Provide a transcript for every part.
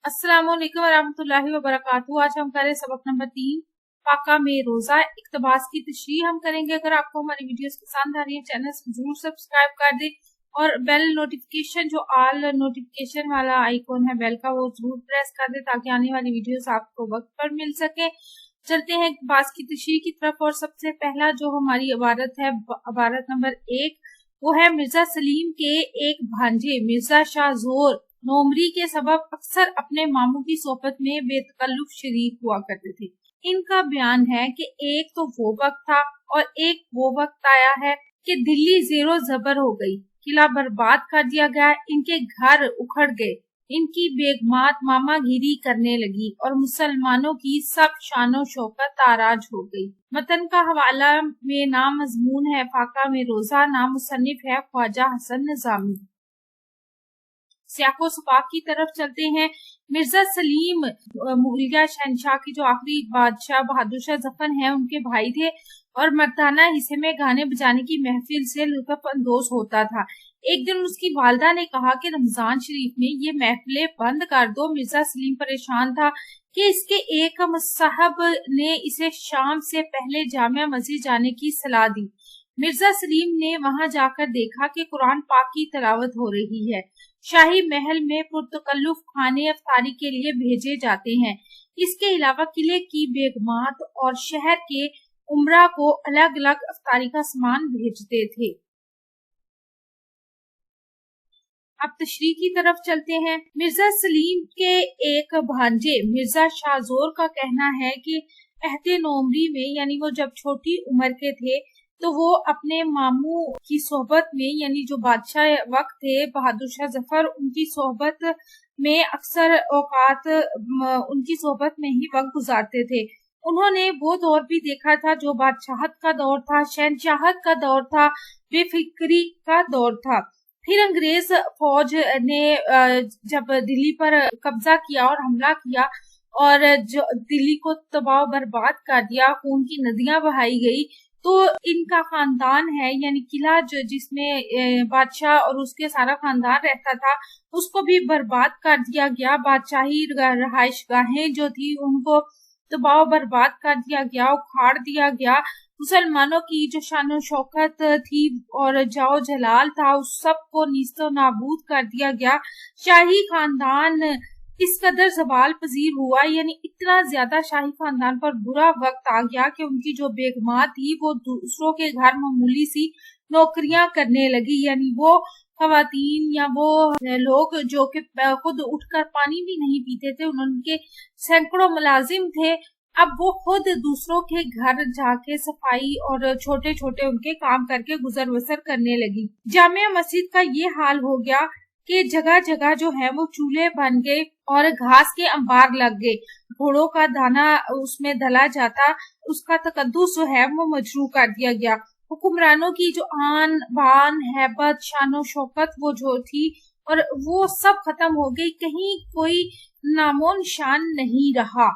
अस्सलाम वालेकुम वरहमतुल्लाहि वबरकातुहू। आज हम करें सबक नंबर 3 फाका में रोजा इक्तबास की तशरीह हम करेंगे। अगर आपको हमारी वीडियोस पसंद आ रही है चैनल जरूर सब्सक्राइब कर दें और बेल नोटिफिकेशन जो ऑल नोटिफिकेशन वाला आइकॉन है बेल का वो जरूर प्रेस कर दें ताकि आने वाली वीडियोस आपको वक्त पर मिल सके। चलते हैं इक्तबास की तशरीह की तरफ और सबसे पहला जो हमारी इबारत है इबारत नंबर 1 वो है मिर्जा सलीम के एक भांजे मिर्जा शाह जोर नोमरी के सबब अक्सर अपने मामू की सोहबत में बेतकल्लुफ शरीक हुआ करते थे। इनका बयान है कि एक तो वो वक्त था और एक वो वक्त आया है कि दिल्ली जेरो जबर हो गई, किला बर्बाद कर दिया गया, इनके घर उखड़ गए, इनकी बेगमात मामागिरी करने लगी और मुसलमानों की सब शानो शौकत ताराज हो गई। मतन का हवाला में नाम मजमून है फाका में रोजा, नाम मुसन्निफ है ख्वाजा हसन निजामी। सियाको सबाक की तरफ चलते हैं। मिर्जा सलीम मुगलिया शहनशाह की जो आखिरी बादशाह बहादुर शाह जफर हैं उनके भाई थे और मर्दाना हिस्से में गाने बजाने की महफिल से लुत्फ अंदोज होता था। एक दिन उसकी वालदा ने कहा कि रमजान शरीफ में ये महफिलें बंद कर दो। मिर्जा सलीम परेशान था कि इसके एक मुसाहब ने इसे शाम से पहले जामिया मस्जिद जाने की सलाह दी। मिर्जा सलीम ने वहां जाकर देखा कि कुरान पाक की तिलावत हो रही है। शाही महल में पुरतकल्लुफ खाने अफ्तारी के लिए भेजे जाते हैं। इसके अलावा किले की बेगमात और शहर के उमरा को अलग अलग अफ्तारी का सामान भेजते थे। अब तशरीह की तरफ चलते हैं। मिर्जा सलीम के एक भांजे मिर्जा शाहजोर का कहना है कि अहद नोमरी में यानी वो जब छोटी उम्र के थे तो वो अपने मामू की सोहबत में यानी जो बादशाह वक्त थे बहादुर शाह जफर उनकी सोहबत में अक्सर औकात उनकी सोहबत में ही वक्त गुजारते थे। उन्होंने वो दौर भी देखा था जो बादशाहत का दौर था, शहनशाहत का दौर था, बेफिक्री का दौर था। फिर अंग्रेज फौज ने जब दिल्ली पर कब्जा किया और हमला किया और जो दिल्ली को तबाह बर्बाद कर दिया, खून की नदियां बहाई गई, तो इनका खानदान है यानी किला जो जिसमें बादशाह और उसके सारा खानदान रहता था उसको भी बर्बाद कर दिया गया। बादशाही रहाइश गाहें जो थी उनको तबाह बर्बाद कर दिया गया, उखाड़ दिया गया। मुसलमानों की जो शानो शौकत थी और जाओ जलाल था उस सब को नीस्तो नाबूद कर दिया गया। शाही खानदान इस कदर जवाल पजीर हुआ यानी इतना ज्यादा शाही खानदान पर बुरा वक्त आ गया कि उनकी जो बेगमात थी वो दूसरों के घर मामूली सी नौकरियां करने लगी। यानी वो खवातीन या वो लोग जो कि खुद उठकर पानी भी नहीं पीते थे, उनके सैकड़ों मुलाजिम थे, अब वो खुद दूसरों के घर जाके सफाई और छोटे छोटे उनके काम करके गुजर बसर करने लगी। जामिया मस्जिद का ये हाल हो गया कि जगह जगह जो है वो चूल्हे बन गए और घास के अंबार लग गए। घोड़ों का दाना उसमें दला जाता, उसका तकद्दुस जो है वो मजरू कर दिया गया। हुक्मरानों की जो आन बान हैबत शानो शौकत वो जो थी और वो सब खत्म हो गई, कहीं कोई नामो निशान नहीं रहा।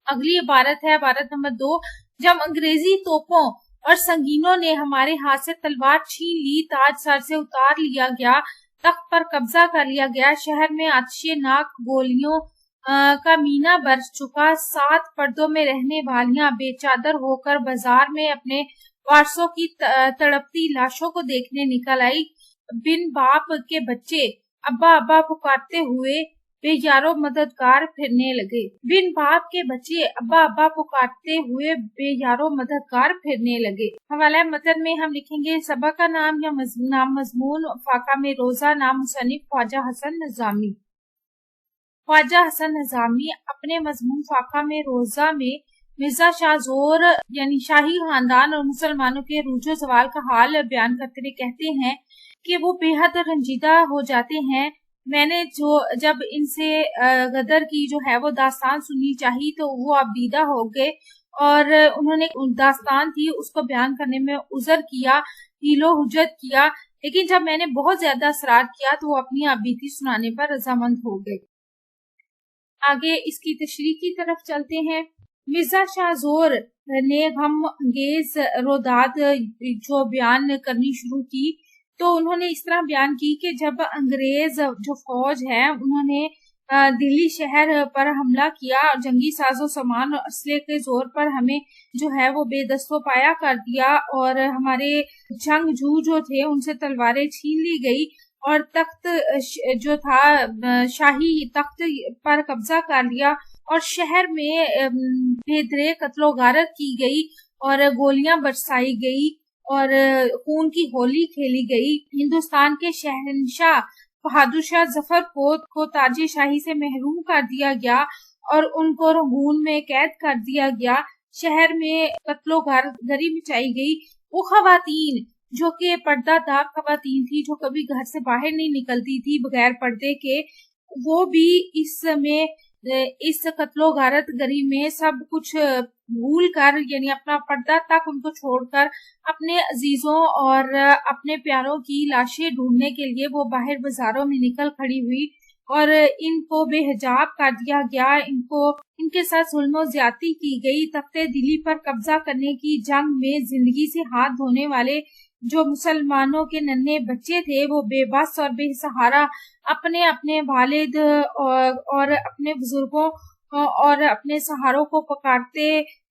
अगली इबारत है इबारत नंबर 2। जब अंग्रेजी तोपों और संगीनों ने हमारे हाथ से तलवार छीन ली, ताज सर से उतार लिया गया, तख्त पर कब्जा कर लिया गया, शहर में आतिशे नाक गोलियों का मीना बरस चुका, 7 पर्दों में रहने वालियां बेचादर होकर बाजार में अपने वारसों की तड़पती लाशों को देखने निकल आई। बिन बाप के बच्चे अब्बा अब्बा पुकारते हुए बेयारो मददगार फिरने लगे। बिन बाप के बच्चे अब्बा अब्बा पुकारते हुए बेयारो मददगार फिरने लगे। हवाला मतन में हम लिखेंगे सबक का नाम या नाम मजमून फाका में रोजा, नाम मुसन्निफ ख्वाजा हसन निजामी। ख्वाजा हसन निजामी अपने मजमून फाका में रोजा में मिर्जा शाहजोर यानी शाही खानदान और मुसलमानों के रूजो सवाल का हाल बयान करते हुए कहते हैं कि वो बेहद रंजीदा हो जाते हैं। मैंने जो जब इनसे गदर की जो है वो दास्तान सुननी चाहिए तो वो अबीदा हो गए और उन्होंने दास्तान थी उसको बयान करने में उजर किया, हीलो हुज्जत किया, लेकिन जब मैंने बहुत ज्यादा असरार किया तो वो अपनी अबीती सुनाने पर रजामंद हो गए। आगे इसकी तशरीह की तरफ चलते हैं। मिर्जा शाहजोर ने गम अंगेज रोदाद जो बयान करनी शुरू की تو انہوں نے اس طرح بیان کی کہ جب انگریز جو فوج ہے انہوں نے دلی شہر پر حملہ کیا اور جنگی ساز و سامان اور اسلحے کے زور پر ہمیں جو ہے وہ بے دست و پایا کر دیا اور ہمارے جنگجو جو تھے ان سے تلواریں چھین لی گئی اور تخت جو تھا شاہی تخت پر قبضہ کر لیا اور شہر میں بے دریغ قتل و غارت کی گئی اور گولیاں برسائی گئی اور خون کی ہولی کھیلی گئی. ہندوستان کے شہنشاہ بہادر شاہ ظفر کو تاج شاہی سے محروم کر دیا گیا اور ان کو رنگون میں قید کر دیا گیا. شہر میں قتل و غارت مچائی گئی. وہ خواتین جو کہ پردہ دار خواتین تھی جو کبھی گھر سے باہر نہیں نکلتی تھی بغیر پردے کے، وہ بھی اس قتل و غارت گری میں سب کچھ بھول کر، یعنی اپنا پردہ تک ان کو چھوڑ کر اپنے عزیزوں اور اپنے پیاروں کی لاشیں ڈھونڈنے کے لیے وہ باہر بازاروں میں نکل کھڑی ہوئی اور ان کو بے حجاب کر دیا گیا. ان کے ساتھ ظلم و زیادتی کی گئی. تخت دلی پر قبضہ کرنے کی جنگ میں زندگی سے ہاتھ دھونے والے جو مسلمانوں کے ننھے بچے تھے وہ بے بس اور بے سہارا اپنے والد اور اپنے بزرگوں اور اپنے سہاروں کو پکارتے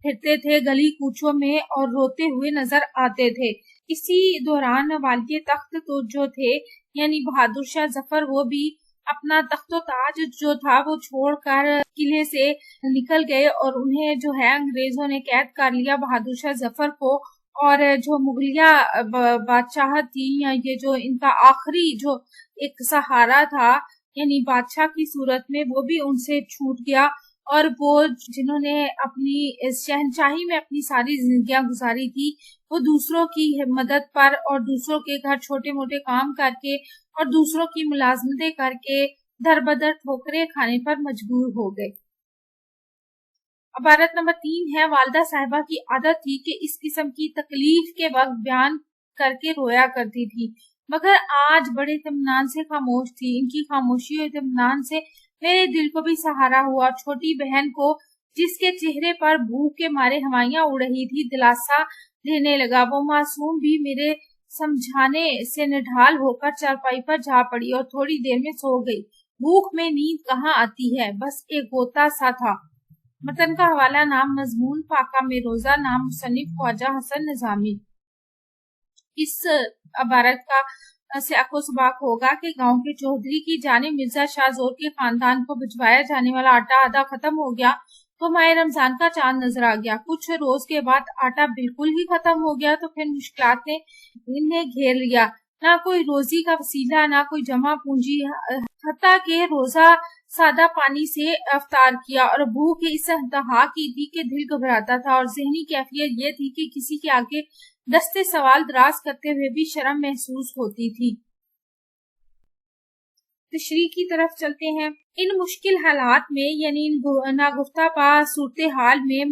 پھرتے تھے گلی کوچوں میں اور روتے ہوئے نظر آتے تھے. اسی دوران والی تخت تو جو تھے یعنی بہادر شاہ ظفر، وہ بھی اپنا تخت و تاج جو تھا وہ چھوڑ کر قلعے سے نکل گئے اور انہیں جو ہے انگریزوں نے قید کر لیا بہادر شاہ ظفر کو. اور جو مغلیہ بادشاہت تھی یا یہ جو ان کا آخری جو ایک سہارا تھا یعنی بادشاہ کی صورت میں، وہ بھی ان سے چھوٹ گیا اور وہ جنہوں نے اپنی شہنشاہی میں اپنی ساری زندگیاں گزاری تھی وہ دوسروں کی مدد پر اور دوسروں کے گھر چھوٹے موٹے کام کر کے اور دوسروں کی ملازمتیں کر کے در بدر ٹھوکریں کھانے پر مجبور ہو گئے. عبارت نمبر 3 ہے، والدہ صاحبہ کی عادت تھی کہ اس قسم کی تکلیف کے وقت بیان کر کے رویا کرتی تھی مگر آج بڑے اطمینان سے خاموش تھی. ان کی خاموشی اور اطمینان سے میرے دل کو بھی سہارا ہوا. چھوٹی بہن کو جس کے چہرے پر بھوک کے مارے ہوائیاں اڑ رہی تھی دلاسا دینے لگا. وہ معصوم بھی میرے سمجھانے سے نڈھال ہو کر چارپائی پر جا پڑی اور تھوڑی دیر میں سو گئی. بھوک میں نیند کہاں آتی ہے، بس ایک غوطہ سا تھا. متن کا حوالہ، نام مضمون پاکہ میں روزہ، نام مصنف خواجہ حسن نظامی. اس عبارت کا سیاق و سباق ہوگا کہ گاؤں کے چودھری کی جانب مرزا شاہ زور کے خاندان کو بھجوایا جانے والا آٹا آدھا ختم ہو گیا تو ماہ رمضان کا چاند نظر آ گیا. کچھ روز کے بعد آٹا بالکل ہی ختم ہو گیا تو پھر مشکلات نے انہیں گھیر لیا. نہ کوئی روزی کا وسیلہ، نہ کوئی جمع پونجی، حتیٰ کہ روزہ سادہ پانی سے افطار کیا اور بھوک اس انتہا کی تھی کہ دل گھبراتا تھا اور ذہنی کیفیت یہ تھی کہ کسی کے آگے دستے سوال دراز کرتے ہوئے بھی شرم محسوس ہوتی تھی. تشریح کی طرف چلتے ہیں. ان مشکل حالات میں یعنی ناگفتہ با صورتحال میں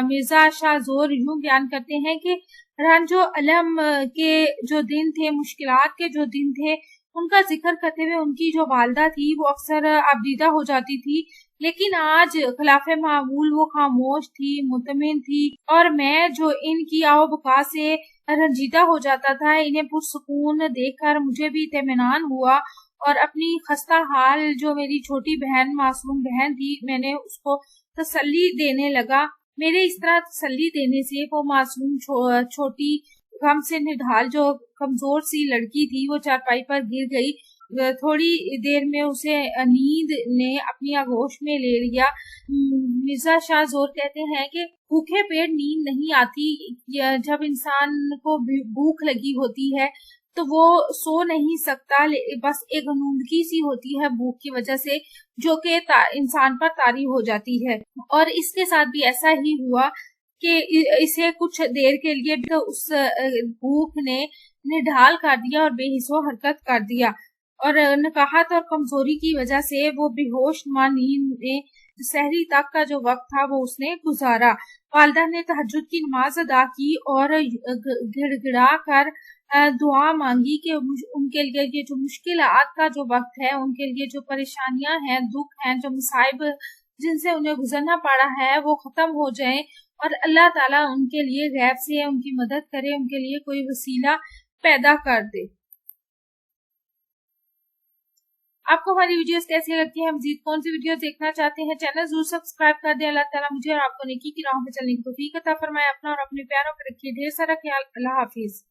مرزا شاہ زور یوں بیان کرتے ہیں کہ رنج و علم کے جو دن تھے، مشکلات کے جو دن تھے، ان کا ذکر کرتے ہوئے ان کی جو والدہ تھی وہ اکثر آبدیدہ ہو جاتی تھی، لیکن آج خلاف معمول وہ خاموش تھی، مطمئن تھی اور میں جو ان کی آو بقا سے رنجیدہ ہو جاتا تھا انہیں پرسکون دیکھ کر مجھے بھی اطمینان ہوا اور اپنی خستہ حال جو میری چھوٹی بہن معصوم بہن تھی میں نے اس کو تسلی دینے لگا. میرے اس طرح تسلی دینے سے وہ معصوم چھوٹی غم سے نڈھال جو کمزور سی لڑکی تھی وہ چارپائی پر گر گئی. تھوڑی دیر میں اسے نیند نے اپنی آغوش میں لے لیا. مرزا شاہ زور کہتے ہیں کہ بھوکے پیٹ نیند نہیں آتی. جب انسان کو بھوک لگی ہوتی ہے تو وہ سو نہیں سکتا، بس ایک غنودگی سی ہوتی ہے بھوک کی وجہ سے جو کہ انسان پر طاری ہو جاتی ہے. اور اس کے ساتھ بھی ایسا ہی ہوا کہ اسے کچھ دیر کے لیے اس بھوک نے نڈھال کر دیا اور بے حس و حرکت کر دیا اور نکاہت اور کمزوری کی وجہ سے وہ بے ہوش نیند میں سحری تک کا جو وقت تھا وہ اس نے گزارا. والدہ نے تہجد کی نماز ادا کی اور گڑ گڑا کر دعا مانگی کہ ان کے لیے یہ جو مشکلات کا جو وقت ہے، ان کے لیے جو پریشانیاں ہیں، دکھ ہیں، جو مصائب جن سے انہیں گزرنا پڑا ہے وہ ختم ہو جائیں اور اللہ تعالیٰ ان کے لیے غیب سے ان کی مدد کرے، ان کے لیے کوئی وسیلہ پیدا کر دے. आपको हमारी वीडियोस कैसी लगती है, मजीद कौन सी वीडियोस देखना चाहते हैं, चैनल जरूर सब्सक्राइब कर दें। अल्लाह ताला मुझे और आपको नेकी की राह में चलने की तौफीक अता फरमाए। अपना और अपने प्यारों को रखिए ढेर सारा ख्याल। अल्लाह हाफिज।